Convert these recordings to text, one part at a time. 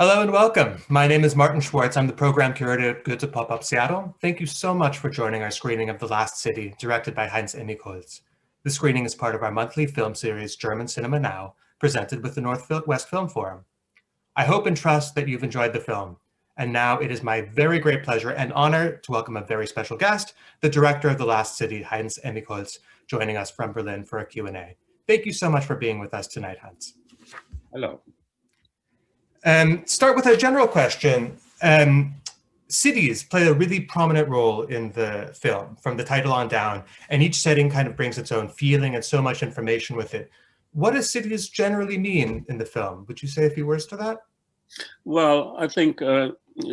Hello and welcome. My name is Martin Schwartz. I'm the program curator at Goethe Pop-Up Seattle. Thank you so much for joining our screening of The Last City, directed by Heinz Emigholz. The screening is part of our monthly film series, German Cinema Now, presented with the Northwest Film Forum. I hope and trust that you've enjoyed the film. And now it is my very great pleasure and honor to welcome a very special guest, the director of The Last City, Heinz Emigholz, joining us from Berlin for a Q&A. Thank you so much for being with us tonight, Heinz. Hello. Start with a general question. Cities play a really prominent role in the film from the title on down, and each setting kind of brings its own feeling and so much information with it. What does cities generally mean in the film? Would you say a few words to that? Well, I think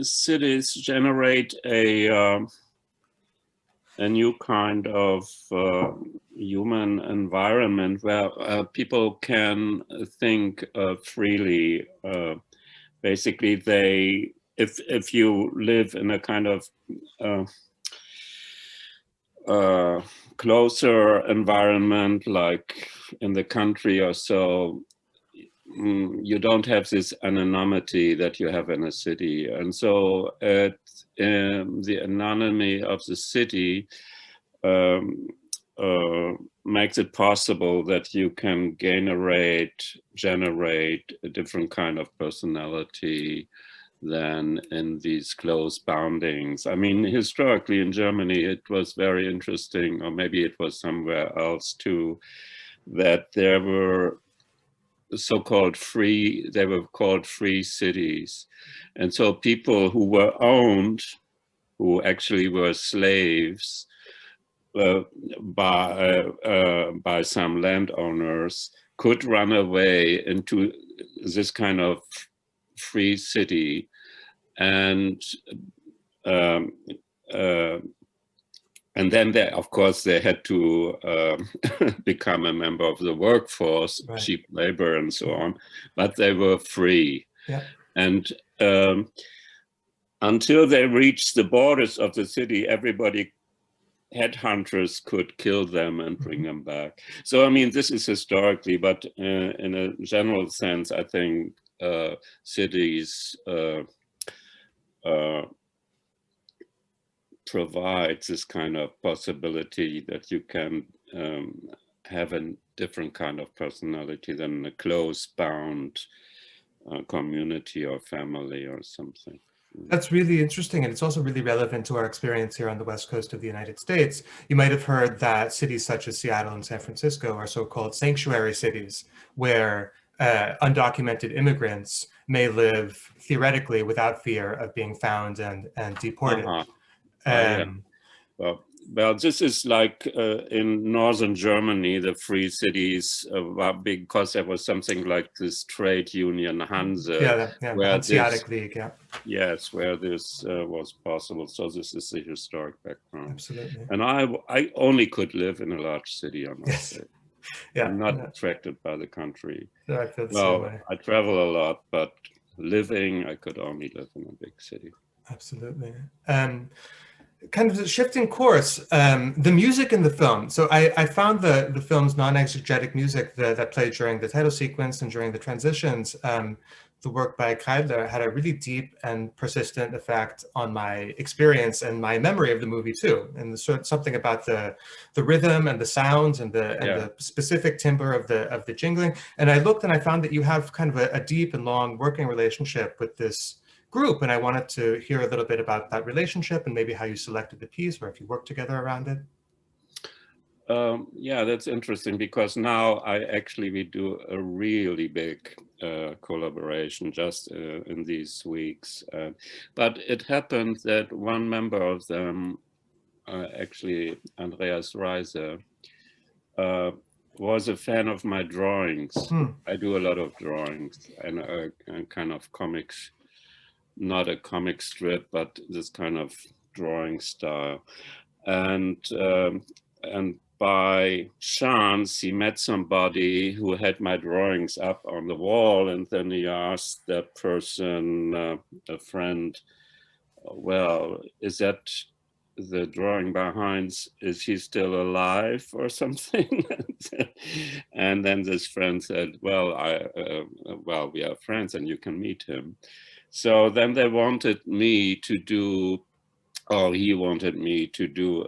cities generate a new kind of human environment where people can think freely. Basically, if you live in a kind of closer environment, like in the country or so, you don't have this anonymity that you have in a city. And so the anonymity of the city makes it possible that you can generate a different kind of personality than in these close boundings. I mean, historically in Germany, it was very interesting, or maybe it was somewhere else too, that there were so-called free, they were called free cities. And so people who were owned, who actually were slaves, by some landowners, could run away into this kind of free city, and then they, of course, they had to become a member of the workforce, right, cheap labor and so on, but they were free. Yeah. And until they reached the borders of the city, everybody, headhunters, could kill them and bring them back. So, I mean, this is historically, but in a general sense, I think cities provide this kind of possibility that you can have a different kind of personality than a close-bound community or family or something. That's really interesting, and it's also really relevant to our experience here on the west coast of the United States. You might have heard that cities such as Seattle and San Francisco are so-called sanctuary cities, where undocumented immigrants may live theoretically without fear of being found and deported. Yeah. Well, this is like in northern Germany, the free cities, because there was something like this trade union, Hanse, where Hanseatic League, yeah. Yes, where this was possible. So this is the historic background. Absolutely. And I only could live in a large city, I must say. Yeah. I'm not attracted by the country. No, I feel the well, same way. I travel a lot, but living, I could only live in a big city. Absolutely. Kind of shifting course, the music in the film. So I found the film's non-exegetic music that played during the title sequence and during the transitions. The work by Kreidler had a really deep and persistent effect on my experience and my memory of the movie too. And something about the rhythm and the sounds and the specific timbre of the jingling. And I looked and I found that you have kind of a deep and long working relationship with this group, and I wanted to hear a little bit about that relationship and maybe how you selected the piece or if you worked together around it. Yeah, that's interesting, because now we do a really big collaboration just in these weeks. But it happened that one member of them, actually Andreas Reiser, was a fan of my drawings. I do a lot of drawings and kind of comics, not a comic strip, but this kind of drawing style. And by chance, he met somebody who had my drawings up on the wall, and then he asked that person, a friend, well, is that the drawing by Heinz, is he still alive or something? And then this friend said, well, we are friends and you can meet him. So then they wanted me to do, or he wanted me to do,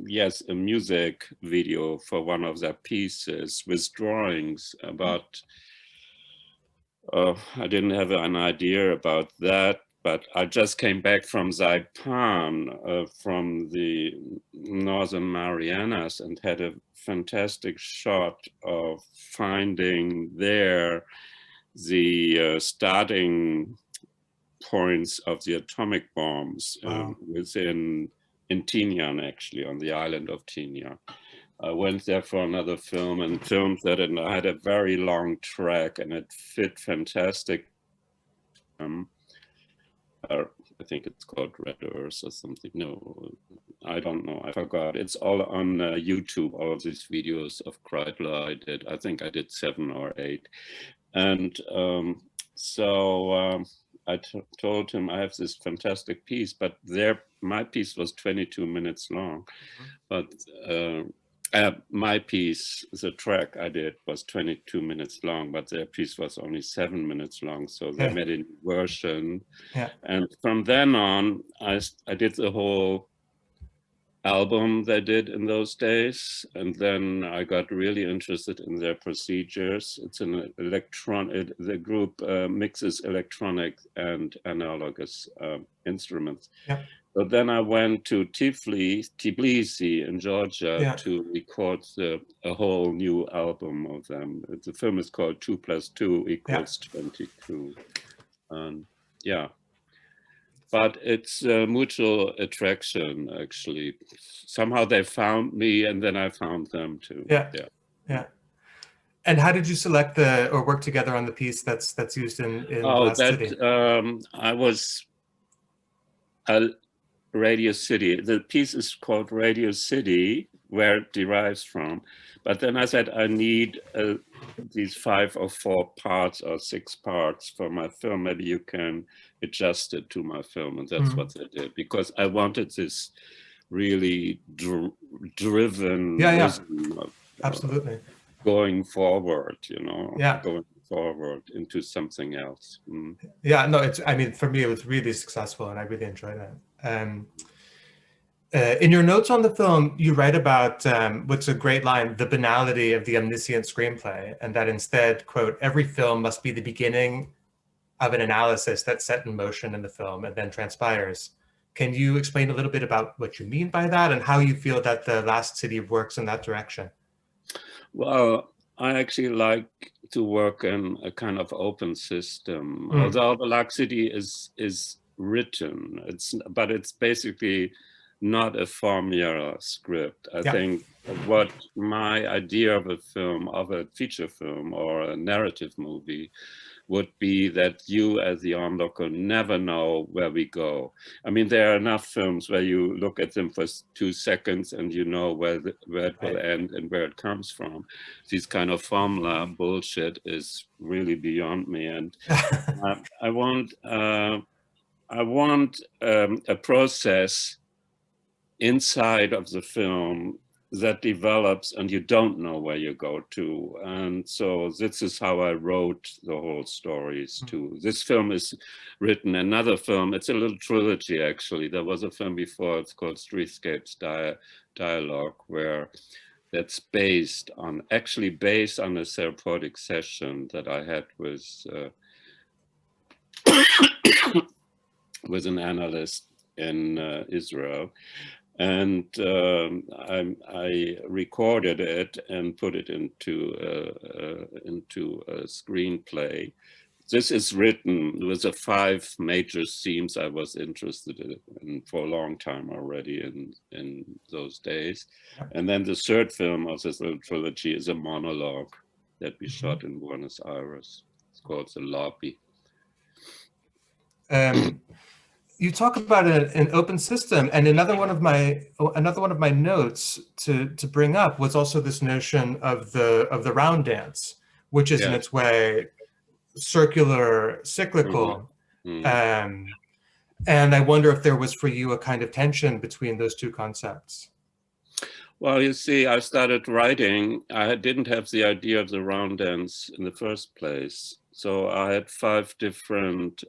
yes, a music video for one of their pieces with drawings about, I didn't have an idea about that, but I just came back from Saipan, from the Northern Marianas, and had a fantastic shot of finding there the starting points of the atomic bombs within in Tinian, actually, on the island of Tinian. I went there for another film and filmed that, and I had a very long track, and it fit fantastic. I think it's called Red Earth or something. No, I don't know. I forgot. It's all on YouTube, all of these videos of Kreidler I did. I think I did 7 or 8. And so I told him I have this fantastic piece, but my piece was 22 minutes long. But my piece, the track I did, was 22 minutes long, but their piece was only 7 minutes long. So they made a new version. And from then on, I did the whole album they did in those days. And then I got really interested in their procedures. It's an the group mixes electronic and analogous instruments. But then I went to Tbilisi in Georgia to record a whole new album of them. The film is called 2 + 2 = 22. Yeah. But it's mutual attraction, actually. Somehow they found me, and then I found them too. Yeah. And how did you select or work together on the piece that's used in Last City? I was Radio City. The piece is called Radio City, where it derives from. But then I said, I need these 5 or 4 parts or 6 parts for my film. Maybe you can adjust it to my film. And that's what they did, because I wanted this really driven rhythm of, absolutely, going forward, going forward into something else. Yeah, no, I mean, for me, it was really successful, and I really enjoyed it. In your notes on the film, you write about what's a great line, the banality of the omniscient screenplay, and that instead, quote, every film must be the beginning of an analysis that's set in motion in the film and then transpires. Can you explain a little bit about what you mean by that and how you feel that The Last City works in that direction? Well, I actually like to work in a kind of open system, although The Last City is written, but it's basically not a formula script. I think what my idea of a film, of a feature film or a narrative movie, would be that you as the onlooker never know where we go. I mean, there are enough films where you look at them for 2 seconds and you know where it will end and where it comes from. This kind of formula bullshit is really beyond me. And I want a process inside of the film that develops and you don't know where you go to. And so this is how I wrote the whole stories too. This film is written, another film, it's a little trilogy actually. There was a film before, it's called Streetscapes Dialogue, where that's actually based on a therapeutic session that I had with with an analyst in Israel. And I recorded it and put it into a screenplay. This is written with the 5 major themes I was interested in for a long time already in those days. And then the 3rd film of this little trilogy is a monologue that we shot in Buenos Aires. It's called The Lobby. You talk about an open system, and another one of my notes to bring up was also this notion of the round dance, which is in its way circular, cyclical, and I wonder if there was for you a kind of tension between those 2 concepts. Well, you see, I started writing. I didn't have the idea of the round dance in the first place. So I had 5 different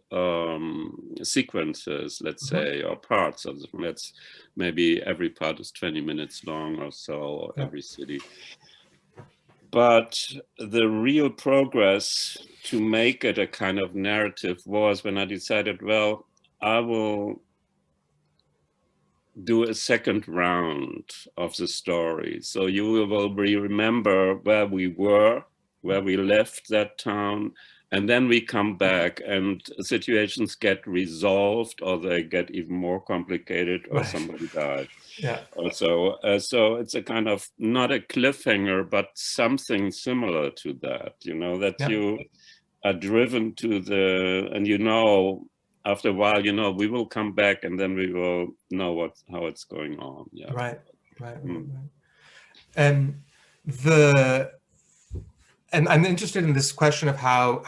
sequences, let's say, or parts of the film. That's maybe every part is 20 minutes long or so, every city. But the real progress to make it a kind of narrative was when I decided, well, I will do a second round of the story. So you will remember where we were, where we left that town, and then we come back and situations get resolved, or they get even more complicated, or somebody died. Yeah. So it's a kind of, not a cliffhanger, but something similar to that, you know, that you are driven to and you know, after a while, you know, we will come back and then we will know how it's going on. Yeah. Right. And I'm interested in this question of how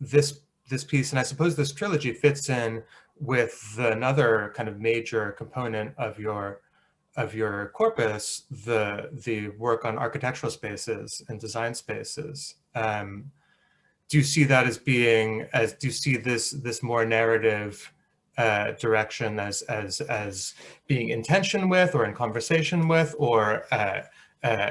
this piece, and I suppose this trilogy, fits in with another kind of major component of your corpus, the work on architectural spaces and design spaces. Do you see that do you see this more narrative direction as being in tension with, or in conversation with, or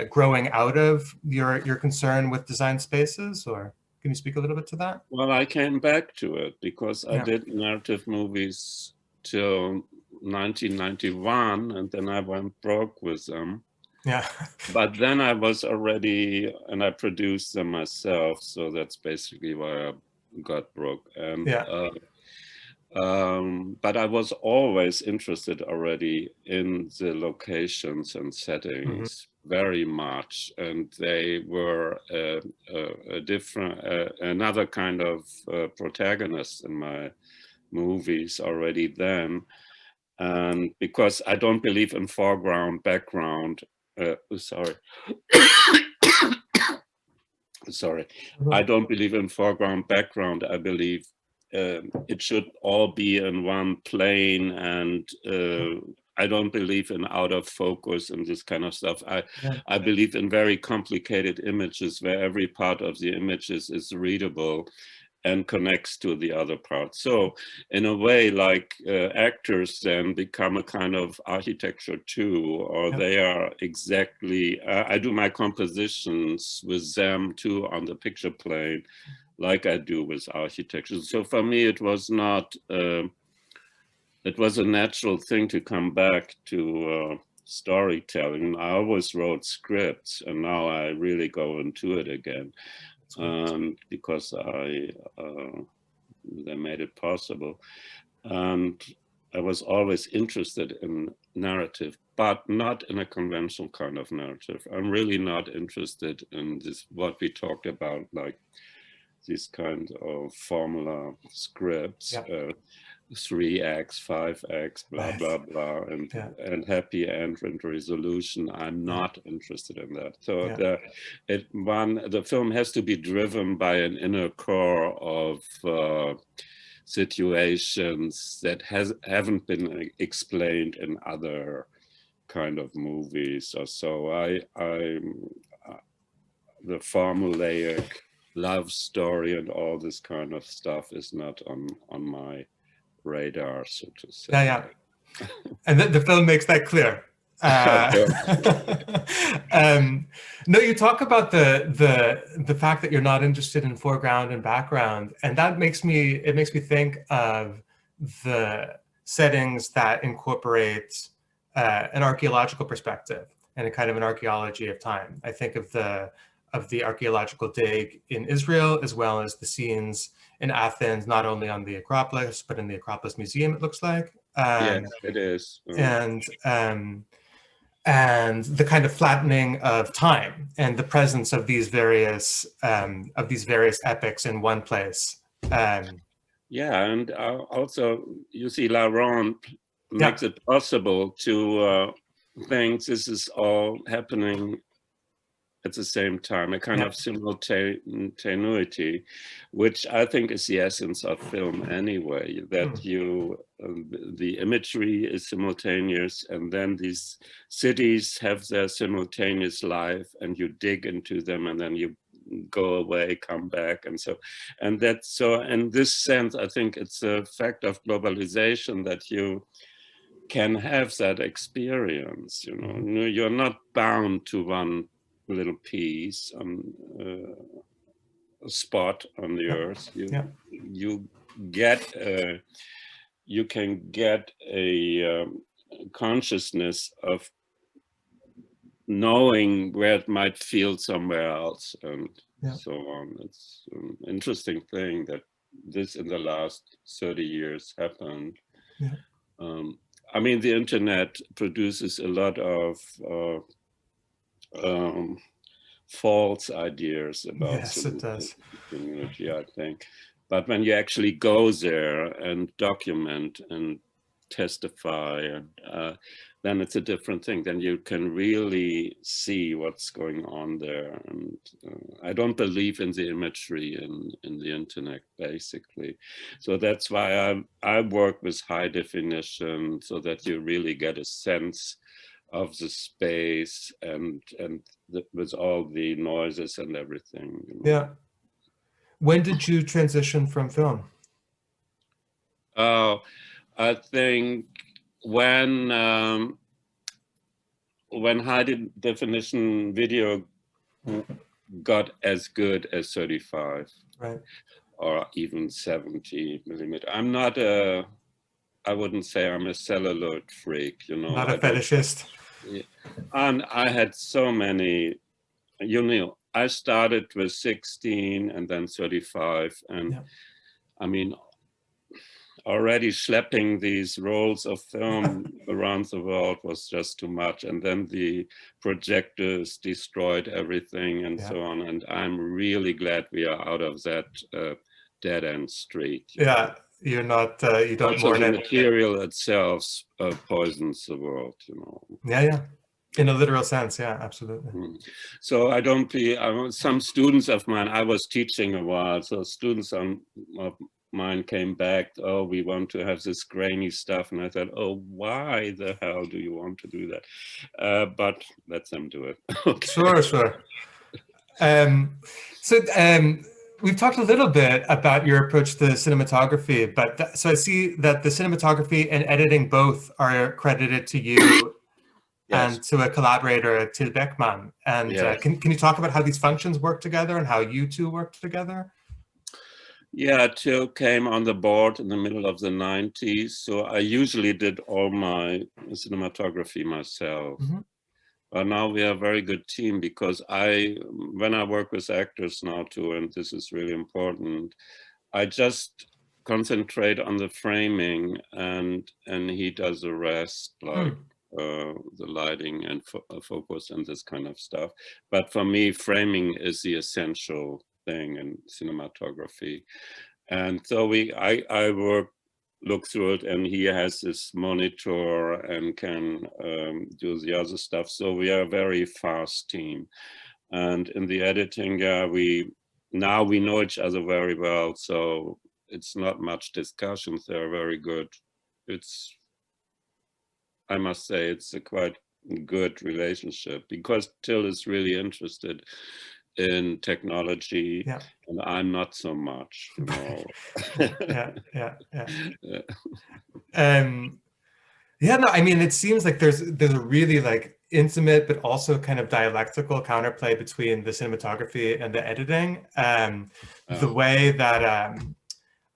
growing out of your concern with design spaces? Or can you speak a little bit to that? Well, I came back to it because I did narrative movies till 1991, and then I went broke with them. Yeah. But then I was already, and I produced them myself, so that's basically why I got broke. And but I was always interested already in the locations and settings very much, and they were a different, another kind of protagonist in my movies already then. And because I don't believe in foreground, background, sorry. Sorry, I don't believe in foreground, background. I believe it should all be in one plane, and I don't believe in out of focus and this kind of stuff. I believe in very complicated images where every part of the images is readable and connects to the other parts. So in a way, like actors then become a kind of architecture too, or they are exactly, I do my compositions with them too on the picture plane, like I do with architecture. So for me, it was not, it was a natural thing to come back to storytelling. I always wrote scripts, and now I really go into it again. Because they made it possible. And I was always interested in narrative, but not in a conventional kind of narrative. I'm really not interested in this, what we talked about, like these kind of formula scripts, 3 acts, 5 acts, blah, blah, blah, and happy end and resolution. I'm not interested in that. So the film has to be driven by an inner core of situations that haven't been explained in other kind of movies or so. The formulaic love story and all this kind of stuff is not on my radar, so to say. And the film makes that clear. No, you talk about the fact that you're not interested in foreground and background, and that makes me think of the settings that incorporate an archaeological perspective and a kind of an archaeology of time. I think of the archaeological dig in Israel, as well as the scenes in Athens, not only on the Acropolis, but in the Acropolis Museum, it looks like. Yes, it is. And the kind of flattening of time and the presence of these various epics in one place. Yeah, and also you see Laurent makes it possible to think this is all happening at the same time, a kind of simultaneity, which I think is the essence of film anyway, that the imagery is simultaneous, and then these cities have their simultaneous life, and you dig into them, and then you go away, come back, and so, and that's so. In this sense, I think it's a fact of globalization that you can have that experience. You know, you're not bound to one little piece on a spot on the earth. You get you can get a consciousness of knowing where it might feel somewhere else, and so on. It's an interesting thing that this in the last 30 years happened. I mean, the internet produces a lot of false ideas about community, I think. But when you actually go there and document and testify, then it's a different thing. Then you can really see what's going on there. And I don't believe in the imagery in the internet, basically. So that's why I work with high definition, so that you really get a sense of the space and with all the noises and everything. You know. Yeah. When did you transition from film? I think when high definition video got as good as 35, right, or even 70 millimeter. I'm not I wouldn't say I'm a celluloid freak, you know. Not a fetishist. And I had so many, you know, I started with 16 and then 35. And I mean, already schlepping these rolls of film around the world was just too much. And then the projectors destroyed everything and so on. And I'm really glad we are out of that dead end street. Yeah, you're not, you don't also mourn the it. material itself poisons the world, you know. Yeah. In a literal sense, yeah, absolutely. So I don't be, some students of mine, I was teaching a while, so students of mine came back, oh, we want to have this grainy stuff. And I thought, oh, why the hell do you want to do that? But let them do it. Okay. Sure. We've talked a little bit about your approach to cinematography, but so I see that the cinematography and editing both are credited to you. Yes. And to a collaborator, Till Beckman. And yes. Can you talk about how these functions work together and how you two worked together? Yeah, Till came on the board in the middle of the 90s. So I usually did all my cinematography myself. But now we are a very good team, because when I work with actors now too, and this is really important, I just concentrate on the framing and he does the rest, like the lighting and focus and this kind of stuff. But for me, framing is the essential thing in cinematography. And so I look through it, and he has this monitor and can do the other stuff. So we are a very fast team. And in the editing, we know each other very well. So it's not much discussions. They're very good. I must say, it's a quite good relationship, because Till is really interested in technology, and I'm not so much, you know. No, I mean, it seems like there's a really like intimate but also kind of dialectical counterplay between the cinematography and the editing. The way that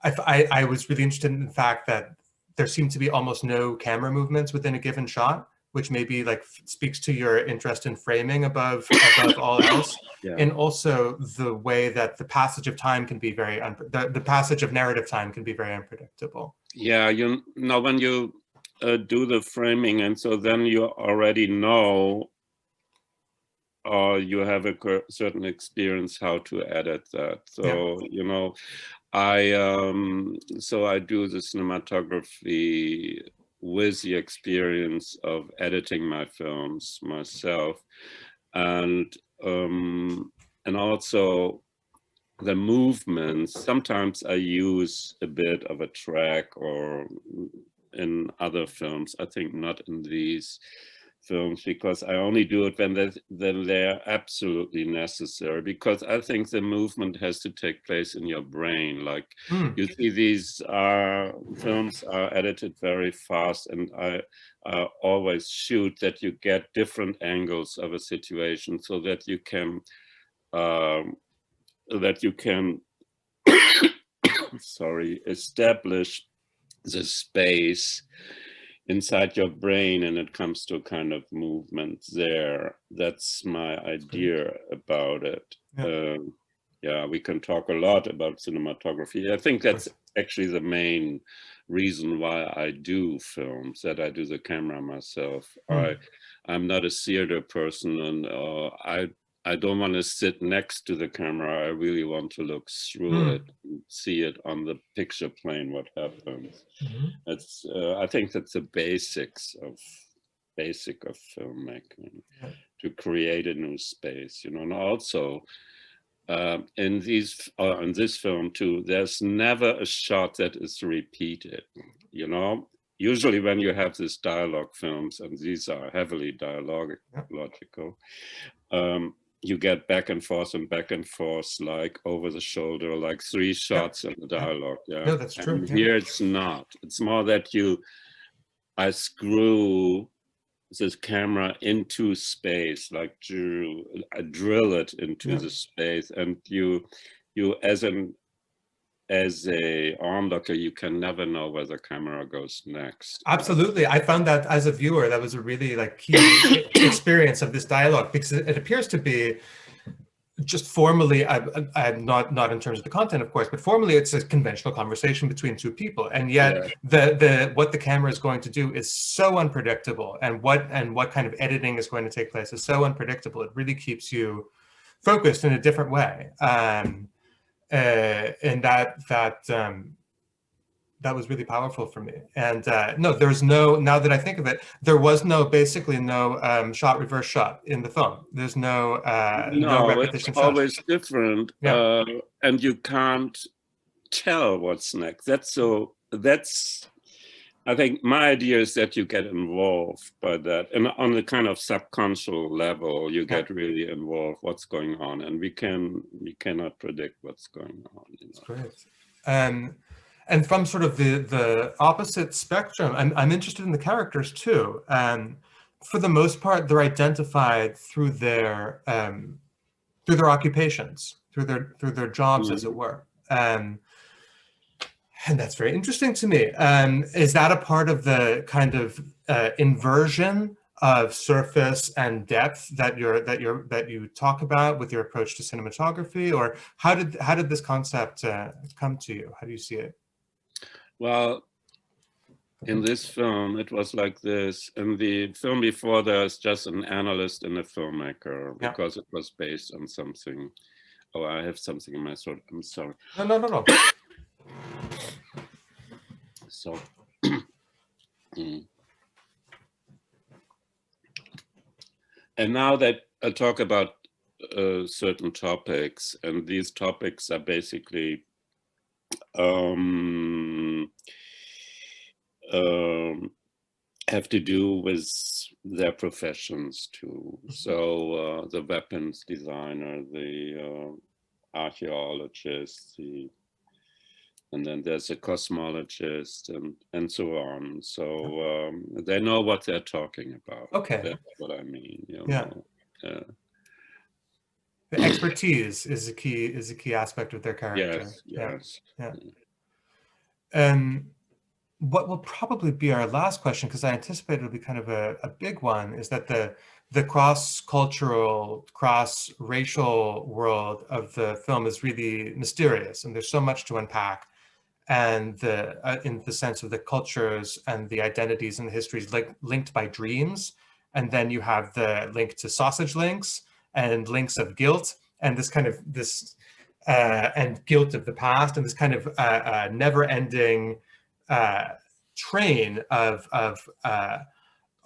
I was really interested in the fact that there seemed to be almost no camera movements within a given shot, which maybe like speaks to your interest in framing above all else. And also the way that the passage of time can be very, the passage of narrative time can be very unpredictable. Yeah, you know, when you do the framing, and so then you already know, or you have a certain experience how to edit that. So, you know, I do the cinematography with the experience of editing my films myself, and also the movements. Sometimes I use a bit of a track, or in other films, I think not in these. films, because I only do it when they're absolutely necessary, because I think the movement has to take place in your brain. Like you see these films are edited very fast, and I always shoot that you get different angles of a situation so that you can sorry, establish the space inside your brain, and it comes to kind of movement there. That's my idea about it. Yeah. Yeah, we can talk a lot about cinematography. I think that's actually the main reason why I do films, that I do the camera myself. I'm not a theater person, and I don't want to sit next to the camera. I really want to look through it and see it on the picture plane, what happens. That's I think that's the basic of filmmaking, to create a new space, you know. And also in this film too, there's never a shot that is repeated, you know. Usually when you have these dialogue films, and these are heavily dialogical, you get back and forth, like over the shoulder, like 3 shots in the dialogue. Yeah, no, that's true. And here it's not. It's more that I screw this camera into space, like I drill it into the space, and you as a onlooker, you can never know where the camera goes next. Absolutely. I found that as a viewer, that was a really like key experience of this dialogue, because it appears to be just formally, I'm not in terms of the content, of course, but formally it's a conventional conversation between 2 people. And yet what the camera is going to do is so unpredictable, and what kind of editing is going to take place is so unpredictable. It really keeps you focused in a different way. And that was really powerful for me. And no, there's no, now that I think of it, there was basically no shot, reverse shot in the film. There's no repetition. It's always different. And you can't tell what's next. I think my idea is that you get involved by that, and on the kind of subconscious level, you get really involved what's going on, and we cannot predict what's going on. You know? That's great. And from sort of the opposite spectrum, I'm interested in the characters too. For the most part, they're identified through their occupations, through their jobs, as it were. And that's very interesting to me. Is that a part of the kind of inversion of surface and depth that you talk about with your approach to cinematography, or how did this concept come to you? How do you see it? Well, in this film, it was like this. In the film before, there's just an analyst and a filmmaker, because it was based on something. Oh, I have something in my throat. I'm sorry. No. So, and now that I talk about certain topics, and these topics are basically have to do with their professions too. So the weapons designer, the archaeologist, and then there's a cosmologist, and so on. So they know what they're talking about. Okay, that's what I mean. You know? The expertise is a key aspect of their character. Yes. What will probably be our last question, because I anticipate it'll be kind of a big one, is that the cross-cultural, cross-racial world of the film is really mysterious, and there's so much to unpack. And in the sense of the cultures and the identities and the histories linked by dreams. And then you have the link to sausage links and links of guilt, and this kind of and guilt of the past, and this kind of never-ending train of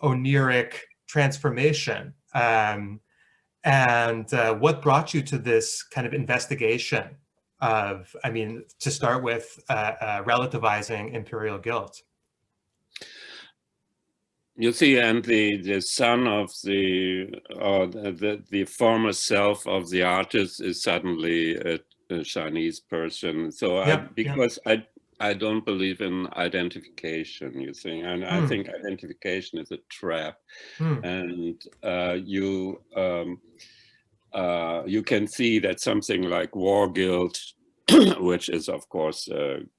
oniric transformation. And what brought you to this kind of investigation of, I mean, to start with, relativizing imperial guilt? You see, and the son of the former self of the artist is suddenly a Chinese person. So because I don't believe in identification, you see, and I think identification is a trap, and you can see that something like war guilt, which is, of course,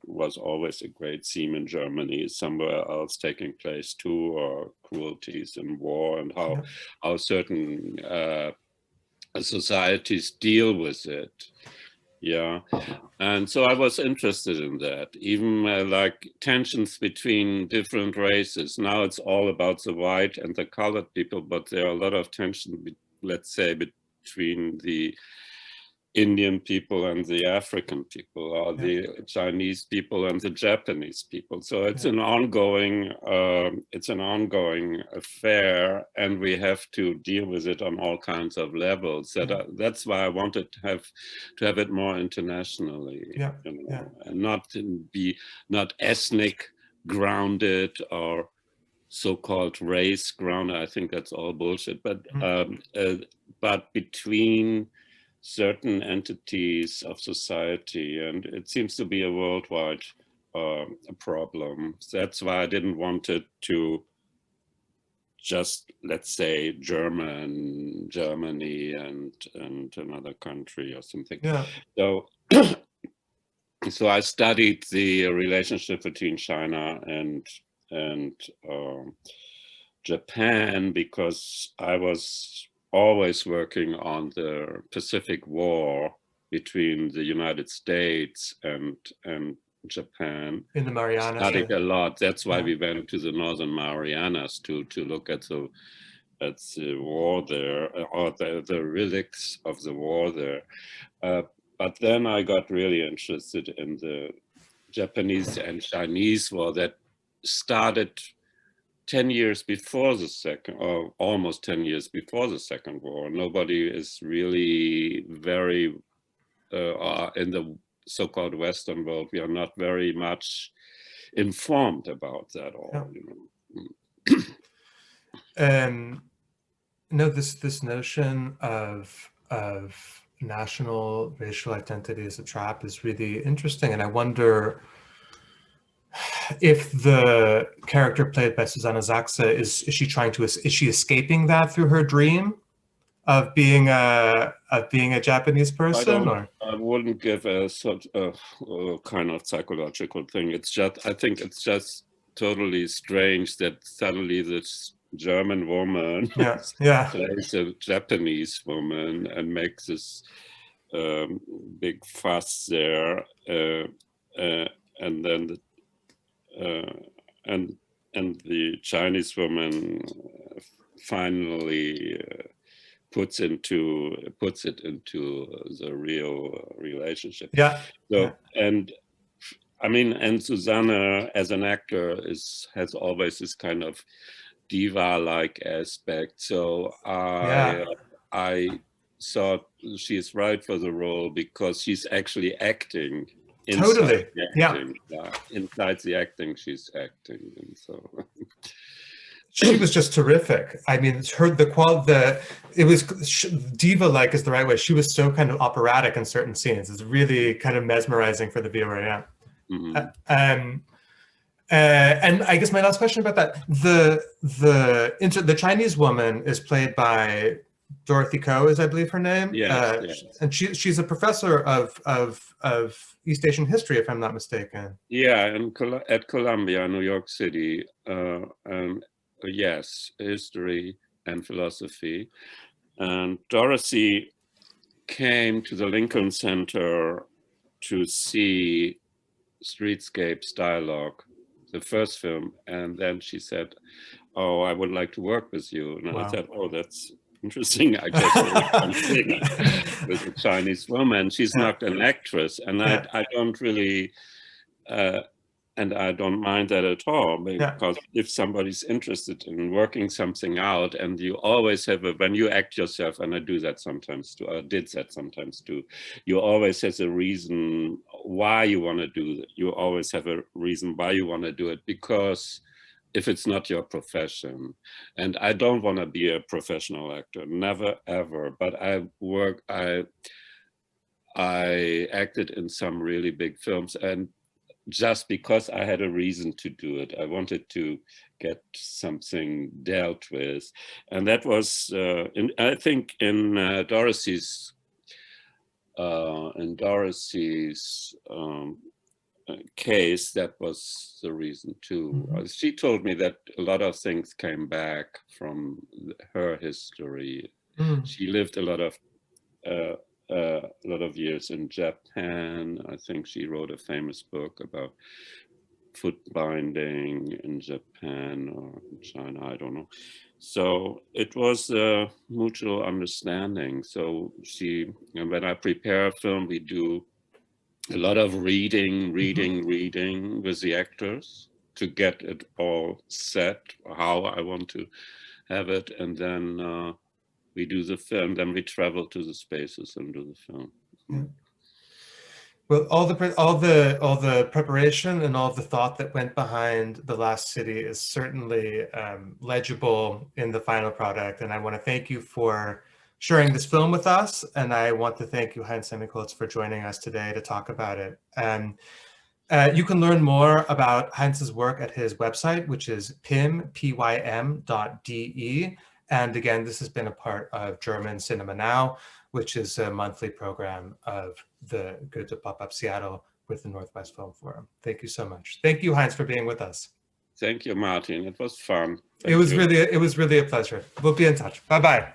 was always a great theme in Germany, somewhere else taking place too, or cruelties in war, and how certain societies deal with it. Yeah, and so I was interested in that, even like tensions between different races. Now it's all about the white and the colored people, but there are a lot of tension, let's say, between the Indian people and the African people, or the Chinese people and the Japanese people. So it's an ongoing, affair, and we have to deal with it on all kinds of levels. That's why I wanted to have it more internationally, and not ethnic grounded or so-called race grounded. I think that's all bullshit. But between certain entities of society, and it seems to be a worldwide problem. That's why I didn't want it to just, let's say, Germany and another country or something. So so I studied the relationship between China and Japan, because I was always working on the Pacific War between the United States and Japan. In the Marianas. Studied a lot. That's why we went to the Northern Marianas to look at the war there, or the relics of the war there. But then I got really interested in the Japanese and Chinese war that started 10 years before the second, or almost 10 years before the Second War. Nobody is really very, in the so-called Western world, we are not very much informed about that all. No, this notion of national racial identity as a trap is really interesting, and I wonder if the character played by Susanna Sachse is she escaping that through her dream of being a Japanese person? I wouldn't give a sort of kind of psychological thing. It's just, I think it's just totally strange that suddenly this German woman plays a Japanese woman and makes this big fuss there, and then and the Chinese woman finally puts it into the real relationship. And I mean, and Susanna as an actor has always this kind of diva-like aspect. So I thought she's right for the role because she's actually acting. Totally. Inside the acting, she's acting, and so. She was just terrific. I mean, it was diva-like is the right way. She was so kind of operatic in certain scenes. It's really kind of mesmerizing for the viewer. And I guess my last question about that: the Chinese woman is played by Dorothy Ko, is I believe her name. And she's a professor of East Asian history, if I'm not mistaken. Yeah, and at Columbia, New York City. Yes, history and philosophy. And Dorothy came to the Lincoln Center to see Streetscapes Dialogue, the first film, and then she said, "Oh, I would like to work with you." And I said, "Oh, that's interesting. I guess with a Chinese woman. She's not an actress, and I don't really." And I don't mind that at all, because if somebody's interested in working something out, and you always have when you act yourself, and I do that sometimes too, I did that sometimes too, you always have a reason why you want to do that. You always have a reason why you want to do it, because if it's not your profession. And I don't want to be a professional actor, never ever, but I acted in some really big films, and just because I had a reason to do it, I wanted to get something dealt with. And that was, I think in Dorothy's case, that was the reason too. She told me that a lot of things came back from her history. She lived a lot of years in Japan. I think she wrote a famous book about foot binding in Japan or in China, I don't know. So it was a mutual understanding. So and when I prepare a film, we do a lot of reading with the actors to get it all set, how I want to have it. And then we do the film, then we travel to the spaces and do the film. Yeah. Well, all the preparation and all the thought that went behind The Last City is certainly legible in the final product. And I want to thank you for sharing this film with us. And I want to thank you, Heinz Emigholz, for joining us today to talk about it. You can learn more about Heinz's work at his website, which is pym.de. And again, this has been a part of German Cinema Now, which is a monthly program of the Goethe Pop-Up Seattle with the Northwest Film Forum. Thank you so much. Thank you, Heinz, for being with us. Thank you, Martin. It was fun. It was really a pleasure. We'll be in touch. Bye-bye.